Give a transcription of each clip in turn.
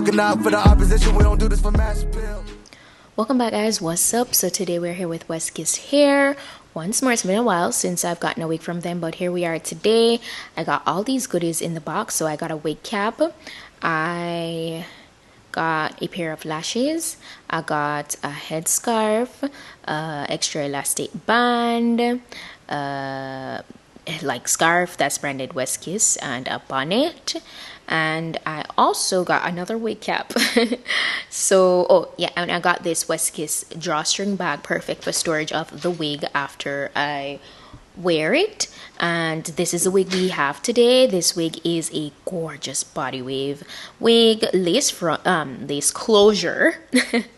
looking out for the opposition. We don't do this for mass appeal. Welcome back, guys. What's up? So today we're here with Westkiss Hair. Once more, it's been a while since I've gotten a wig from them, but here we are today. I got all these goodies in the box. So I got a wig cap, I got a pair of lashes, I got a headscarf, extra elastic band, like scarf that's branded Westkiss, and a bonnet. And I also got another wig cap. So, oh yeah, and I got this Westkiss drawstring bag, perfect for storage of the wig after I wear it. And this is the wig we have today. This wig is a gorgeous body wave wig, lace closure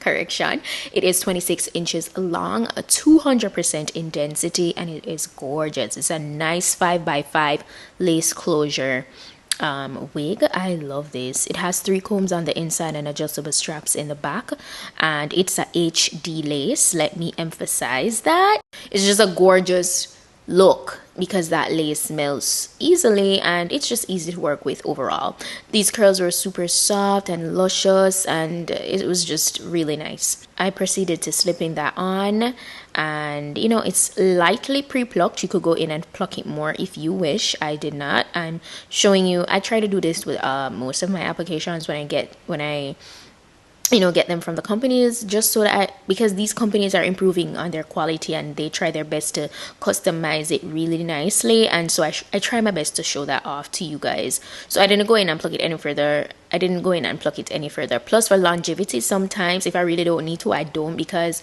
correction. It is 26 inches long, 200% in density, and it is gorgeous. It's a nice 5x5 lace closure wig. I love this. It has 3 combs on the inside and adjustable straps in the back, and it's a HD lace. Let me emphasize that. It's just a gorgeous look because that lace melts easily, and it's just easy to work with overall. These curls were super soft and luscious, and it was just really nice. I proceeded to slipping that on, and you know, it's lightly pre-plucked. You could go in and pluck it more if you wish. I did not. I'm showing you. I try to do this with most of my applications when I get them from the companies, just so that because these companies are improving on their quality and they try their best to customize it really nicely, and so I try my best to show that off to you guys. So I didn't go in and pluck it any further. Plus, for longevity, sometimes if I really don't need to, I don't, because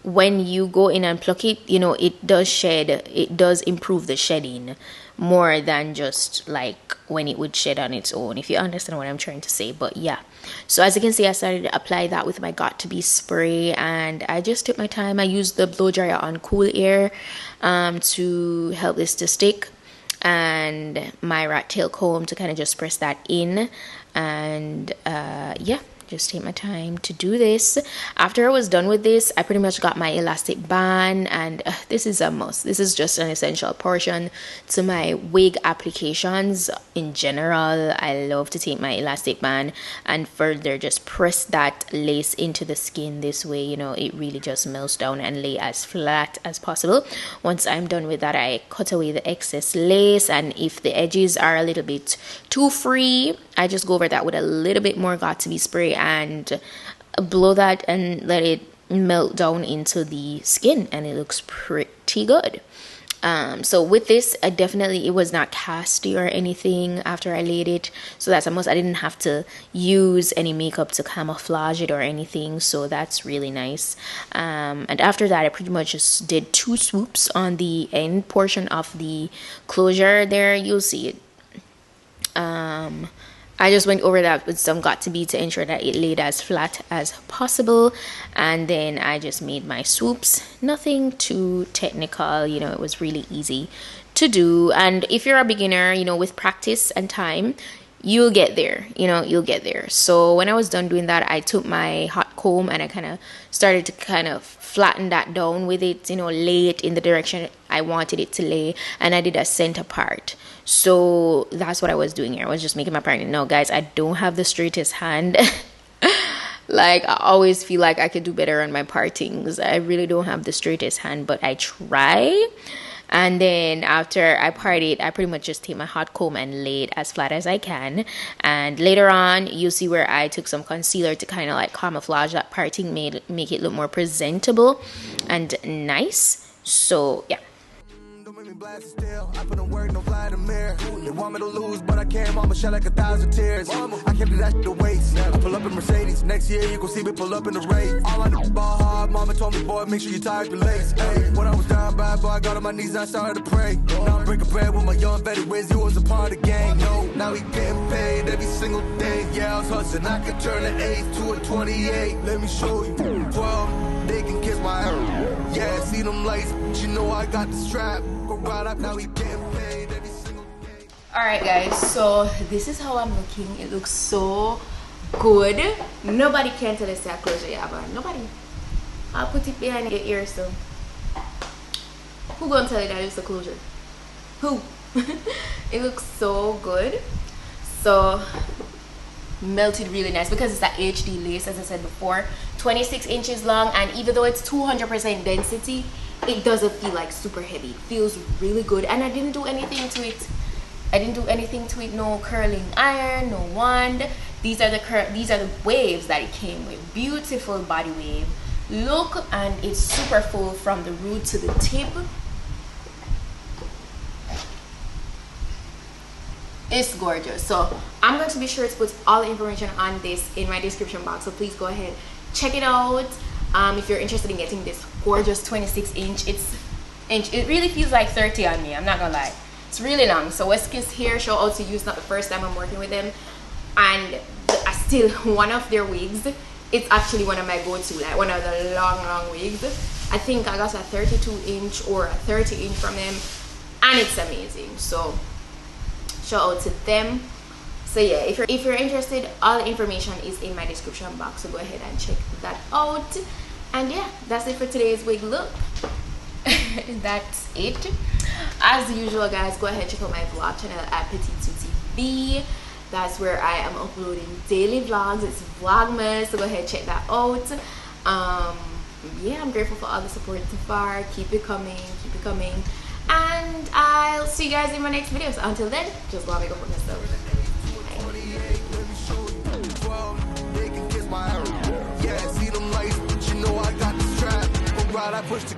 when you go in and pluck it, you know, it does improve the shedding more than just like when it would shed on its own, if you understand what I'm trying to say. But yeah, so as you can see, I started to apply that with my Got To Be spray, and I just took my time. I used the blow dryer on cool air to help this to stick, and my rat tail comb to kind of just press that in. And yeah, just take my time to do this. After I was done with this, I pretty much got my elastic band, and this is a must. This is just an essential portion to my wig applications in general. I love to take my elastic band and further just press that lace into the skin. This way, you know, it really just melts down and lay as flat as possible. Once I'm done with that, I cut away the excess lace, and if the edges are a little bit too free, I just go over that with a little bit more Got To Be spray and blow that and let it melt down into the skin, and it looks pretty good. So with this, it was not casty or anything after I laid it, so that's a must. I didn't have to use any makeup to camouflage it or anything, so that's really nice. And after that, I pretty much just did 2 swoops on the end portion of the closure there. You'll see it. I just went over that with some Got To Be to ensure that it laid as flat as possible, and then I just made my swoops. Nothing too technical, you know, it was really easy to do. And if you're a beginner, you know, with practice and time, you'll get there, you'll get there. So when I was done doing that, I took my hot comb and I kind of started to kind of flatten that down with it, you know, lay it in the direction I wanted it to lay, and I did a center part. So that's what I was doing here. I was just making my part. No, guys, I don't have the straightest hand. Like, I always feel like I could do better on my partings. I really don't have the straightest hand, but I try. And then after I part it, I pretty much just take my hot comb and lay it as flat as I can. And later on, you'll see where I took some concealer to kind of like camouflage that parting, make it look more presentable and nice. So yeah. I put in work, no fly in the mirror. They want me to lose, but I can't. Mama shed like 1,000 tears. I can't do that shit to waste. I pull up in Mercedes. Next year, you gon' see me pull up in the race. All I do is ball hard. Mama told me, boy, make sure you tie your lace. Hey, when I was down bad, boy, I got on my knees and I started to pray. Now I'm breaking bread with my young veterans. You was a part of the gang. No, now we getting paid every single day. Yeah, I was hustling. I could turn an 8 to a 28. Let me show you. 12, they can kiss my ass. Yeah, see them lights, but you know I got the strap. Alright guys, so this is how I'm looking. It looks so good. Nobody can tell us that closure, yeah, but nobody. I'll put it behind your ear, so who gonna tell you that it's a closure? Who? It looks so good. So melted really nice because it's that HD lace, as I said before. 26 inches long, and even though it's 200% density, it doesn't feel like super heavy. It feels really good, and I didn't do anything to it. No curling iron, no wand. These are the waves that it came with. Beautiful body wave look, and it's super full from the root to the tip. It's gorgeous. So I'm going to be sure to put all the information on this in my description box, so please go ahead, check it out. If you're interested in getting this gorgeous 26 inch, it really feels like 30 on me, I'm not gonna lie. It's really long. So West Kiss Hair, shout out to you. It's not the first time I'm working with them, and still one of their wigs, it's actually one of my go-to, like one of the long wigs. I think I got a 32 inch or a 30 inch from them, and it's amazing. So shout out to them. So yeah, if you're interested, all the information is in my description box, so go ahead and check that out. And yeah, that's it for today's wig look. That's it. As usual, guys, go ahead and check out my vlog channel at PETITE-SUE TV. That's where I am uploading daily vlogs. It's Vlogmas, so go ahead and check that out. Yeah, I'm grateful for all the support so far. Keep it coming, and I'll see you guys in my next video. So until then, just love it, go for myself. Yeah, see them lights, but you know I got the strap. I push the